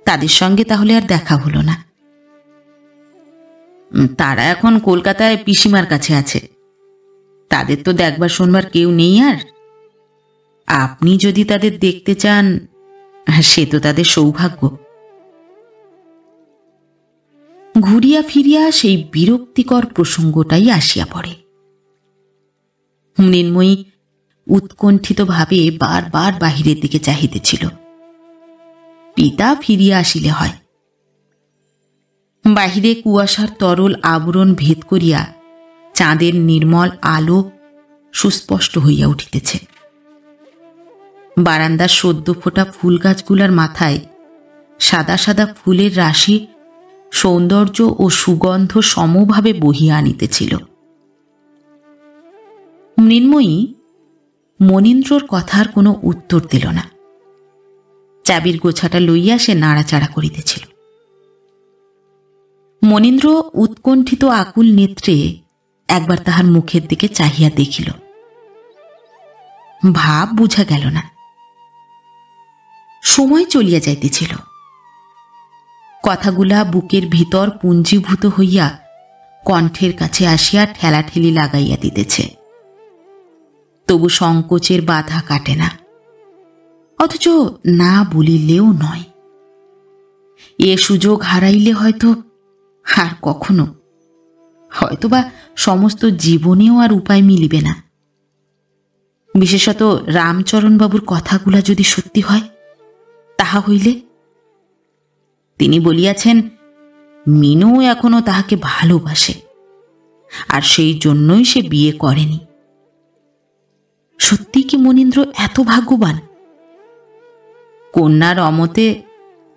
তাদের সঙ্গে তাহলে আর দেখা হলো না। তারা এখন কলকাতায় পিসিমার কাছে আছে, তাদের তো দেখবার শুনবার কেউ নেই, আর আপনি যদি তাদের দেখতে চান সে তো তাদের সৌভাগ্য। ঘুরিয়া ফিরিয়া সেই বিরক্তিকর প্রসঙ্গটাই আসিয়া পড়ে। মৃন্ময়ী উৎকণ্ঠিতভাবে বারবার বাহিরের দিকে চাহিতেছিল। পিতা ফিরিয়া আসিলে হয়। বাহিরে কুয়াশার তরল আবরণ ভেদ করিয়া চাঁদের নির্মল আলো সুস্পষ্ট হইয়া উঠিতেছে। বারান্দার সদ্য ফোটা ফুল গাছগুলার মাথায় সাদা সাদা ফুলের রাশি সৌন্দর্য ও সুগন্ধ সমভাবে বহিয়া আনিতেছিল। মৃন্ময়ী মনীন্দ্রর কথার কোনো উত্তর দিল না। চাবির গোছাটা লইয়া সে নাড়াচাড়া করিতেছিল। মনীন্দ্র উৎকণ্ঠিত আকুল নেত্রে একবার তাহার মুখের দিকে চাহিয়া দেখিল। ভাব বুঝা গেল না। সময় চলিয়া যাইতেছিল। কথাগুলা বুকের ভিতর পুঞ্জীভূত হইয়া কণ্ঠের কাছে আসিয়া ঠেলাঠেলি লাগাইয়া দিতেছে। তবু সংকোচের বাধা কাটে না, অথচ না বলিলেও নয়। এ সুযোগ হারাইলে হয়তো আর কখনো, হয়তোবা সমস্ত জীবনেও আর উপায় মিলিবে না। বিশেষত রামচরণবাবুর কথাগুলা যদি সত্যি হয়, তাহা হইলে তিনি বলিয়াছেন মিনু এখনো তাহাকে ভালোবাসে, আর সেই জন্যই সে বিয়ে করেনি। সত্যি কি মনীন্দ্র এত ভাগ্যবান? কন্যার অমতে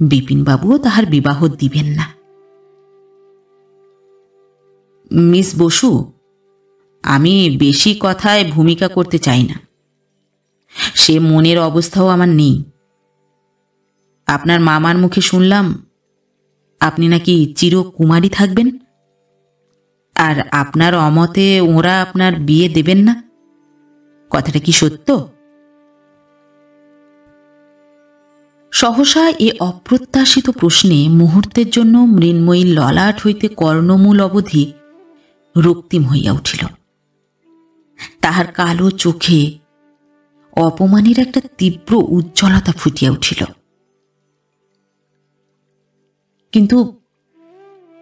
বিপিনবাবুও তাহার বিবাহ দিবেন না। মিস বসু, আমি বেশি কথায় ভূমিকা করতে চাই না। সে মনের অবস্থাও আমার নেই। আপনার মামার মুখে শুনলাম আপনি নাকি চিরকুমারী থাকবেন, আর আপনার অমতে ওরা আপনার বিয়ে দেবেন না। কথাটা কি সত্য? সহসা এ অপ্রত্যাশিত প্রশ্নে মুহূর্তের জন্য মৃন্ময়ীর ললাট হইতে কর্ণমূল অবধি রক্তিম হইয়া উঠিল। তাহার কালো চোখে অপমানের একটা তীব্র উজ্জ্বলতা ফুটিয়া উঠিল। কিন্তু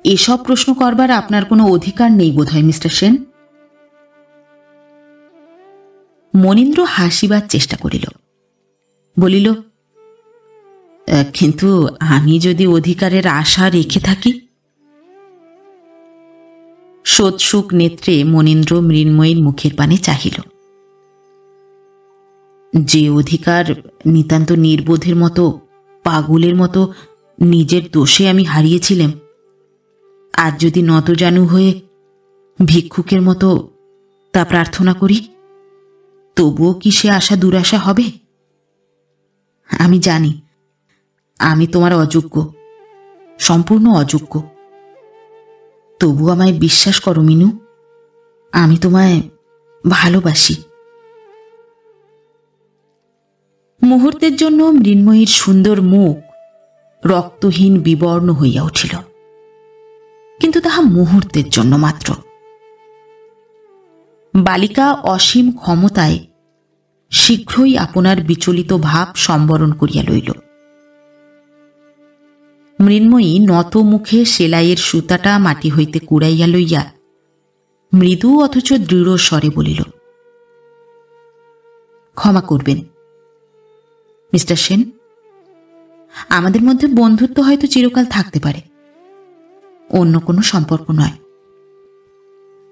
এসব প্রশ্ন করবার আপনার কোনো অধিকার নেই বোধহয় মিস্টার সেন। মনীন্দ্র হাসিবার চেষ্টা করিল, বলিল, কিন্তু আমি যদি অধিকারের আশা রেখে থাকি। সোৎসুক নেত্রে মনীন্দ্র মৃন্ময়ীর মুখের পানে চাহিল। যে অধিকার নিতান্ত নির্বোধের মতো, পাগলের মতো নিজের দোষে আমি হারিয়েছিলাম, আজ যদি নতজানু হয়ে ভিক্ষুকের মতো তা প্রার্থনা করি, তবুও কি সে আশা দুরাশা হবে? আমি জানি আমি তোমার অযোগ্য, সম্পূর্ণ অযোগ্য। তবু আমায় বিশ্বাস করো মিনু, আমি তোমায় ভালোবাসি। মুহূর্তের জন্য মৃন্ময়ীর সুন্দর মুখ রক্তহীন বিবর্ণ হইয়া উঠিল, কিন্তু তাহা মুহূর্তের জন্য মাত্র। বালিকা অসীম ক্ষমতায় শীঘ্রই আপনার বিচলিত ভাব সম্বরণ করিয়া লইল। মৃন্ময়ী নত মুখে সেলাইয়ের সুতাটা মাটি হইতে কুড়াইয়া লইয়া মৃদু অথচ দৃঢ় স্বরে বলিল, ক্ষমা করবেন মিস্টার সেন, আমাদের মধ্যে বন্ধুত্ব হয়তো চিরকাল থাকতে পারে, অন্য কোনো সম্পর্ক নয়।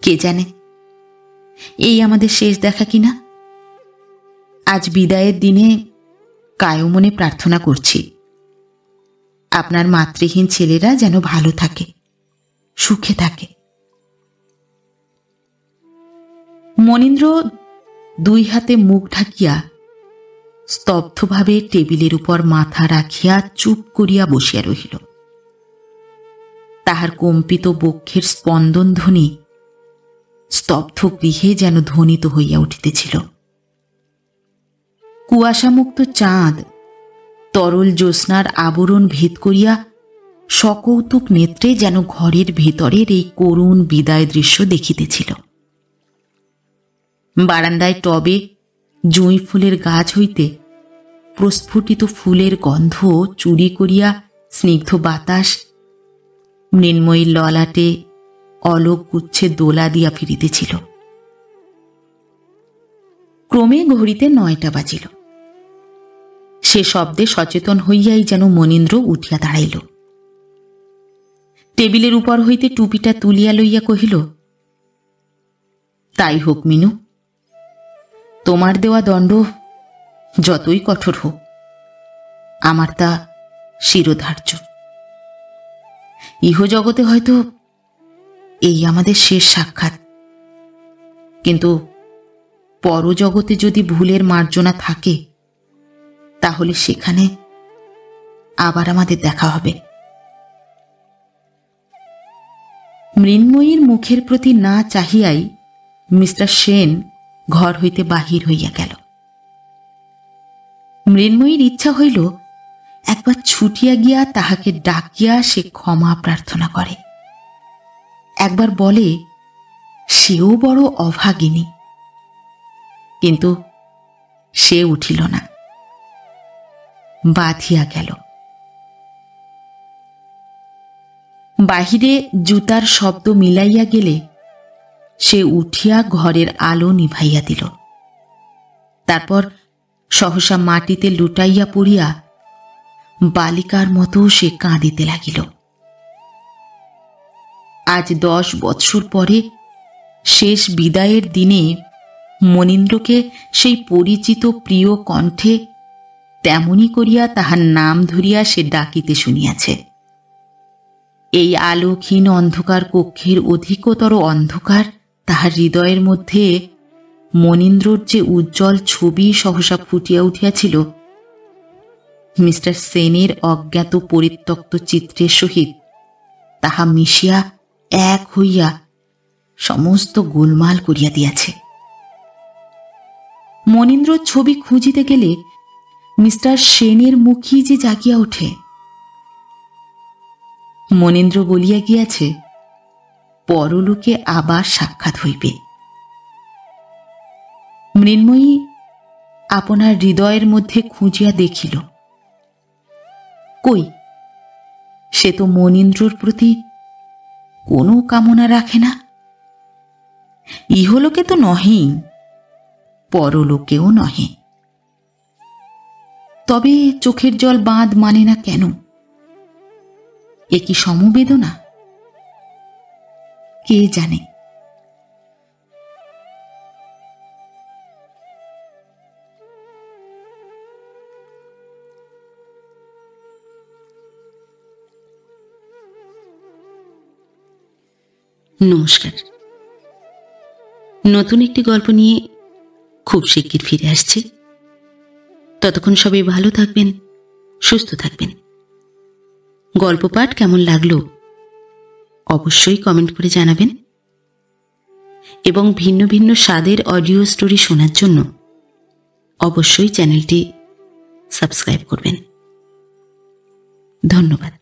কে জানে এই আমাদের শেষ দেখা কিনা। আজ বিদায়ের দিনে কায়মনে প্রার্থনা করছি আপনার মাতৃহীন ছেলেরা যেন ভালো থাকে, সুখে থাকে। মনীন্দ্র দুই হাতে মুখ ঢাকিয়া স্তব্ধভাবে টেবিলের উপর মাথা রাখিয়া চুপ করিয়া বসিয়া রহিল। তাহার কম্পিত বক্ষের স্পন্দন ধ্বনি স্তব্ধ গৃহে যেন ধ্বনিত হইয়া উঠিতেছিল। কুয়াশামুক্ত চাঁদ তরল জ্যোৎস্নার আবরণ ভেদ করিয়া সকৌতুক নেত্রে যেন ঘরের ভেতরের এই করুণ বিদায় দৃশ্য দেখিতেছিল। বারান্দায় টবে জুঁই ফুলের গাছ হইতে প্রস্ফুটিত ফুলের গন্ধ চুরি করিয়া স্নিগ্ধ বাতাস মৃন্ময়ীর ললাটে অলোক গুচ্ছে দোলা দিয়া ফিরিতেছিল। ক্রমে ঘড়িতে 9টা বাজিল। সে শব্দে সচেতন হইয়াই যেন মনীন্দ্র উঠিয়া দাঁড়াইল। টেবিলের উপর হইতে টুপিটা তুলিয়া লইয়া কহিল, তাই হোক মিনু, তোমার দেওয়া দণ্ড যতই কঠোর হোক আমার তা শিরোধার্য। ইহজগতে হয়তো এই আমাদের শেষ সাক্ষাৎ, কিন্তু পরজগতে যদি ভুলের মার্জনা থাকে তাহলে সেখানে আবার আমাদের দেখা হবে। মৃন্ময়ীর মুখের প্রতি না চাহিয়াই মিস্টার সেন ঘর হইতে বাহির হইয়া গেল। মৃন্ময়ীর ইচ্ছা হইল একবার ছুটিয়া গিয়া তাহাকে ডাকিয়া সে ক্ষমা প্রার্থনা করে, একবার বলে সেও বড় অভাগিনী, কিন্তু সে উঠিল না, বাঁধিয়া গেল। বাহিরে জুতার শব্দ মিলাইয়া গেলে সে উঠিয়া ঘরের আলো নিভাইয়া দিল। তারপর সহসা মাটিতে লুটাইয়া পড়িয়া বালিকার মতো সে কাঁদিতে লাগিল। আজ 10 বৎসর পরে শেষ বিদায়ের দিনে মনীন্দ্রকে সেই পরিচিত প্রিয় কণ্ঠে তেমনি করিয়া তাহার নাম ধরিয়া সে ডাকিতে শুনিয়াছে। এই আলোকহীন অন্ধকার কক্ষের অধিকতর অন্ধকার তাহার হৃদয়ের মধ্যে মনীন্দ্রর যে উজ্জ্বল ছবি সহসা ফুটিয়া উঠিয়াছিল, মিস্টার সেনের অজ্ঞাত পরিত্যক্ত চিত্রের সহিত তাহা মিশিয়া এক হইয়া সমস্ত গোলমাল করিয়া দিয়াছে। মনীন্দ্রর ছবি খুঁজিতে গেলে মিস্টার সেনের মুখই যে জাগিয়া ওঠে। মনীন্দ্র বলিয়া গিয়াছে পরলোকে আবার সাক্ষাৎ হইবে। মৃন্ময়ী আপনার হৃদয়ের মধ্যে খুঁজিয়া দেখিল, কই, সে তো মনীন্দ্রর প্রতি কোনো কামনা রাখে না। ইহলোকে তো নহেই, পরলোকেও নহে। তবে চোখের জল বাঁধ মানে না কেন? এ কি সমবেদনা? কে জানে। নমস্কার। নতুন একটি গল্প নিয়ে খুব শিগগির ফিরে আসছি। ততক্ষণ সবাই ভালো থাকবেন, সুস্থ থাকবেন। গল্প পাঠ কেমন লাগলো অবশ্যই কমেন্ট করে জানাবেন, এবং ভিন্ন ভিন্ন স্বাদের অডিও স্টোরি শোনার জন্য অবশ্যই চ্যানেলটি সাবস্ক্রাইব করবেন। ধন্যবাদ।